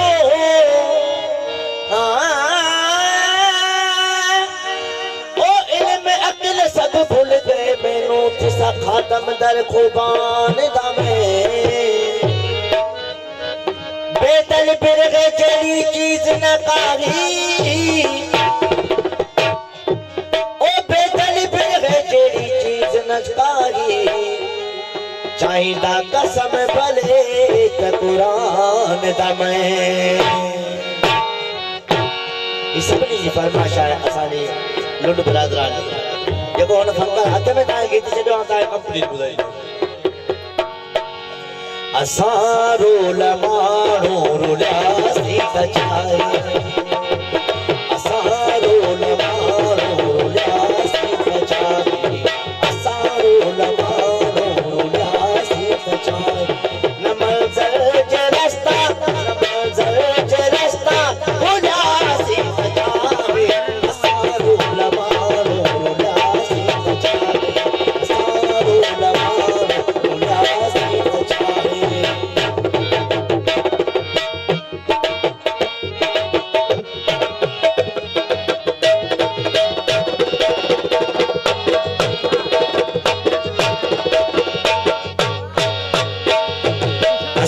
ओ इल्म अकिल सब भूल गए मैनू तिसा खातम दर खुबान दा मैं बेदल बिरगे जड़ी चीज न कारी ओ बेदल बिरगे जड़ी चीज न कारी चाहिदा कसम भले त कुरान दा मैं इसबनी जी फरमाइश है असानी लुंड बरादरान जेको हुन फंकर हाथ में ताए गीत छडो ता कंप्लीट बुधाई असारो लमाणो रुलासी सचाई असारो लमाणो रुलासी सचाई असारो लमाणो रुलासी सचाई नमल जर रास्ता नमल जर रास्ता रुलासी सचाई असारो लमाणो रुलासी सचाई असारो लमाणो रुलासी सचाई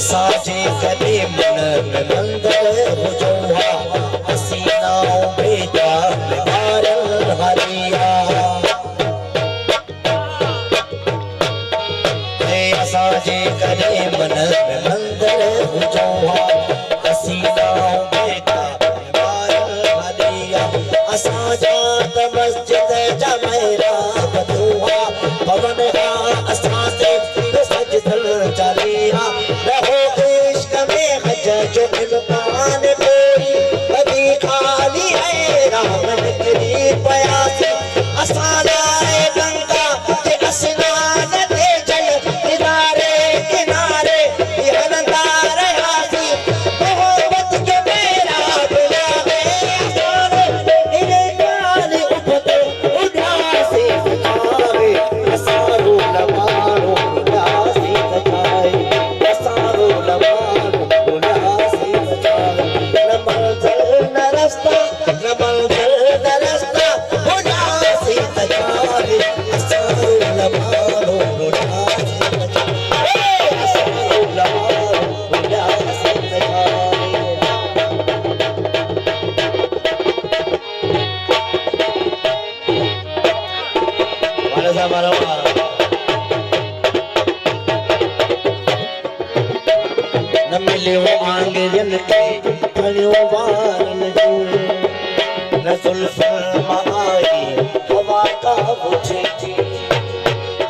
साजे कदे मन में मंदर हुजोहा हसीनाओं बेटा भारल हरिया साजे कदे मन में मंदर हुजोहा हसीनाओं बेटा भारल हरिया असाजा मस्जिद जमेरा बदुआ पवन असा से सजदल चलिया रहो इश्क में हज जो इम्कान कोई कभी खाली है रामन की प्यासी असालाए गंगा के स्नान दे जल किनारे किनारे यहनदार हासी मोहब्बत के मेरा बुलावे असारे इन्हें गाली उपते उदासी सजावे असारो लमारो उदासी सजाए असारो लमारो उदासी सजाए नमल जल न रास्ता उदासी सजाए असारो लमारो उदासी सजाए असारो लमारो उदासी सजाए वाला सा मारो न मिले वो आंगन के कलियों वारन जो न जुल्फन माई हवा का बुझे थी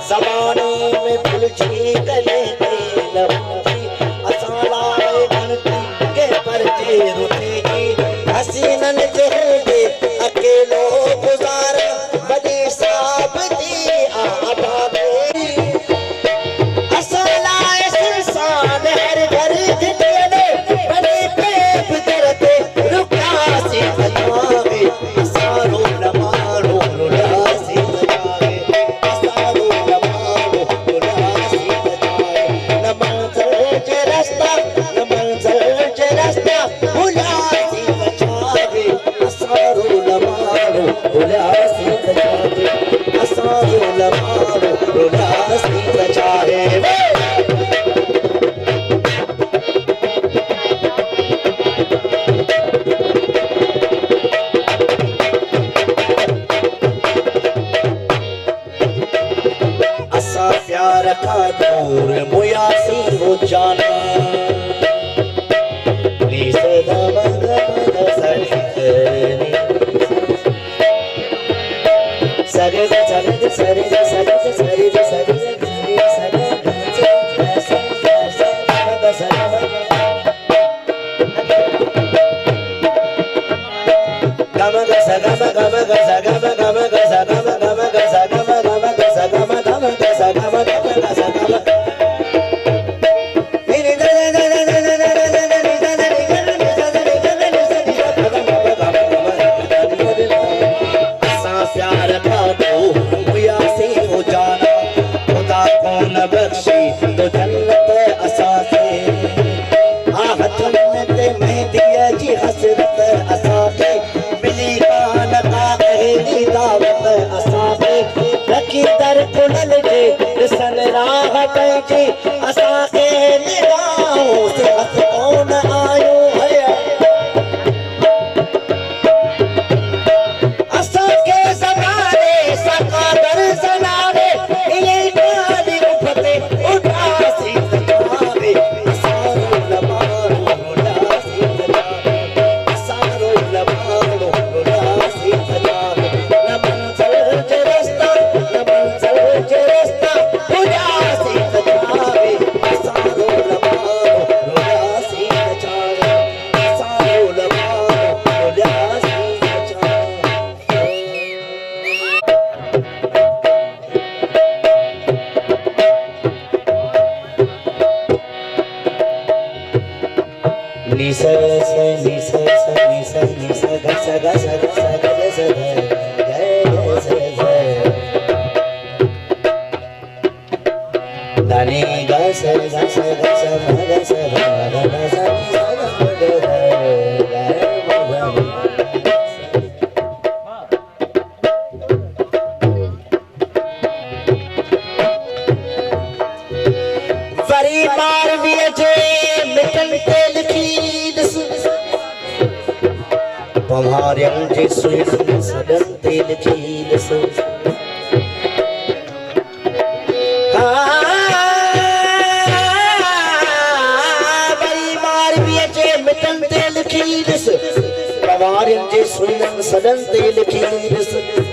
ज़माने में पुलझी गले के लबी असालाए गनती के परचे रुठेगी हसीनन जहदे अकेलो गुजारा बड़ी साबती आबादे असालाए सुल्सान हर घर घिटने बड़ी पेप करते रुकासी सजावे असारो लमारो रुलासी सजावे असारो लमारो रुलासी रखा दूर मुयासी हो जाना नी सदा मगा सरी सरे सरे सरे सरे सरे सरे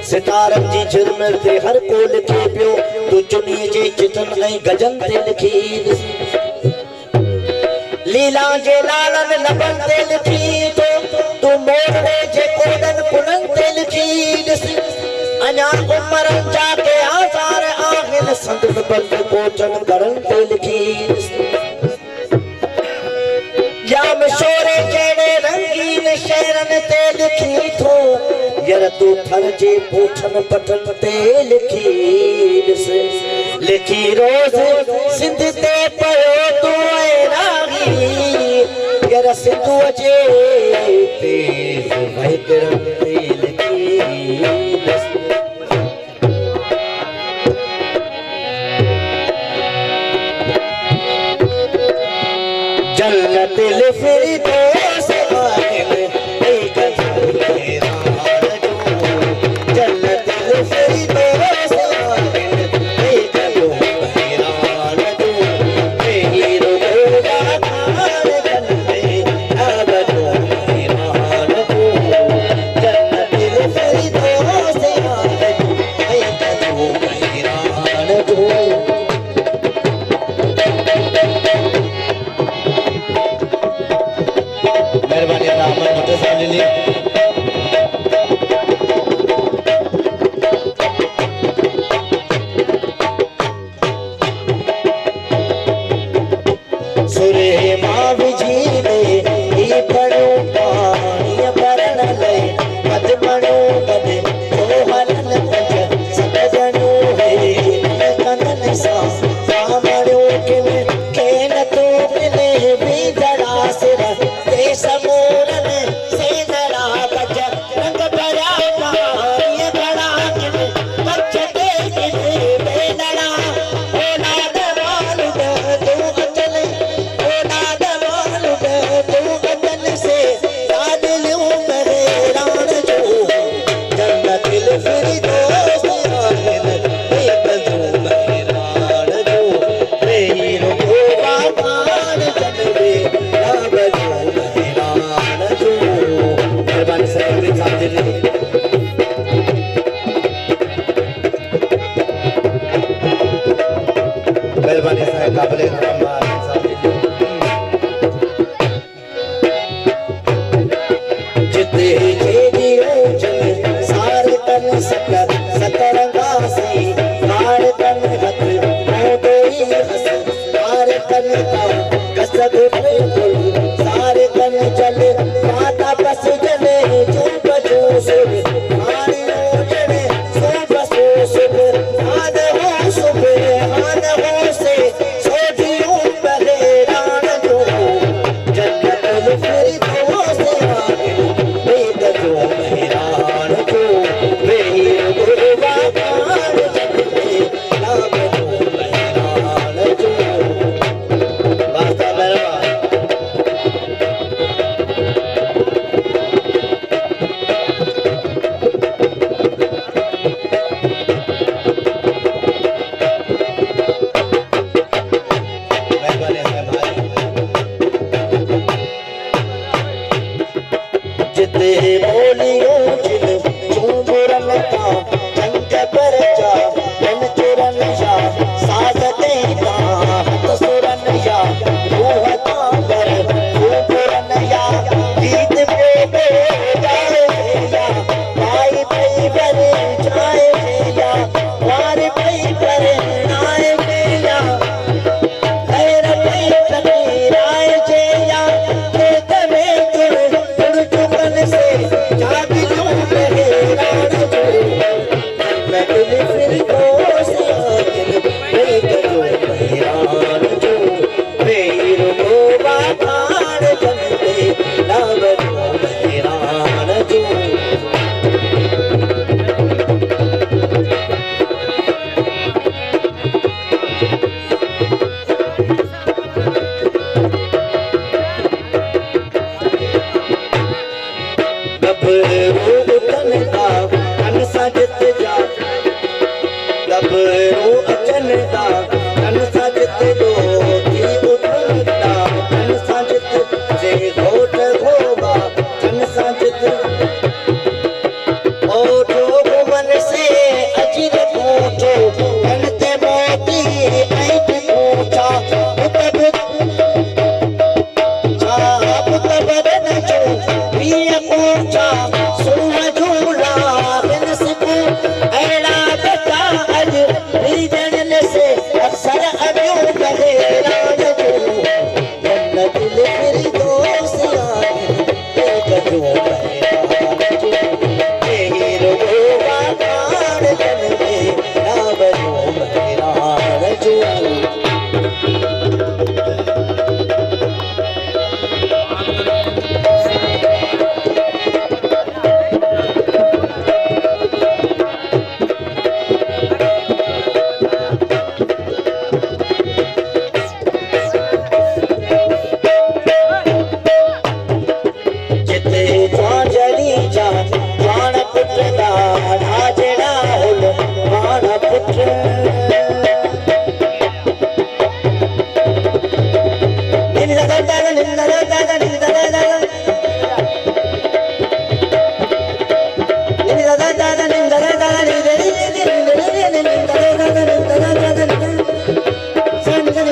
सितारन जी झिरमिर ते हर को लिखे पियो तू चुनीअ जे चितन ऐं गजन ते लिखी लीला जे लालन लबन ते लिखी तो तू मोरड़े जे कोडन पुनन ते लिखी अञा उमरन जा के आसार आहिन संदन बंद कोचन करन ते लिखी जाम शोरे जहिड़े रंगीन शहरन ते लिखी थो यार तू थर जे पूछन पटन ते लिखी रोज सिंध ते पयो तू रागी यार सिंधु जे तेज वहकरम ते लिखी जन्नत फिरदौस आहिल एक मेरा जन्नत फिरदौस आहिल एक मेरा रजू तेरी रोजा खान जन्नत अब मेरा रजू जिते बोलियों जिन चूंबुरन का जंग पर जा मन चुरन या साथ देता हत सुरन या रूह तांगर चूंबुरन या गीत पे जाए या भाई भाई पर जाए या वार भाई पर नाए या लहर भाई तकीराए या के तने तुर चुकन से जागी लूं हैरान जो मैं दिल फिर दोस्त आखिर मैं करूं हैरान जो मेर को बाखान जनते ना बनूं हैरान जो गबरू उतन का कन सजत जा गबरू अचन का कन सजत दो थी उतन का कन सजत जे घोट घोबा कन सजत ओ जो मन से अजिर पूछो कन ते मोती ऐट पूछा उतब आप तब न जो पिया पूछा सुन झूला बिन सिकू ऐला बता अज रीजन से अक्सर अबियों कहे राज जो जन दिल फिर दोस्त आखिर एक जो हैरान जो तेरो बागान जन में ना बनूं हैरान जो जिते जांजली जा जान पुट दा राजड़ा हुल माण पुट निन दादा दादा निन दादा दादा निन दादा दादा निन दादा दादा निन दादा दादा निन दादा दादा सन सन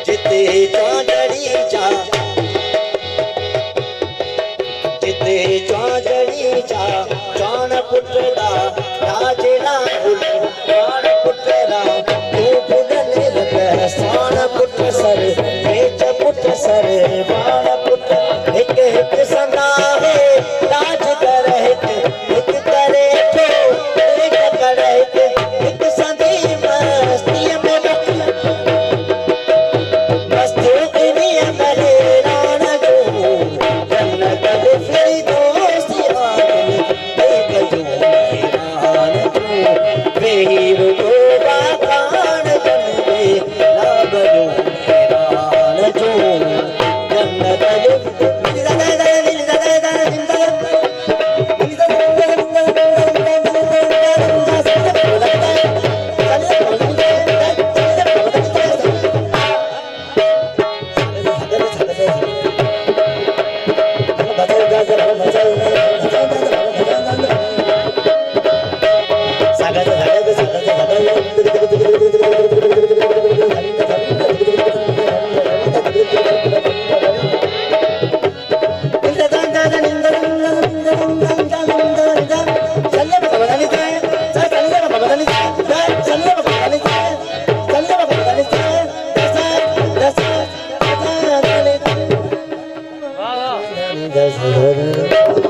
जिते जांजड़ी जा जिते जांजड़ी जा जान पुट दा राजड़ा हुल माण पुट रा तू फुदन लग सान put sir vetch put sir बाण पुट एक एक सदा है राज कर एक करे तो एक करे एक सदी मस्ती में मस्ती दुनिया करे रान जो जन्नत फिर दोस्त आखिर एक जो हैरान जो मेर को बाखान जन में ना बनूं हैरान जो जन्नत That's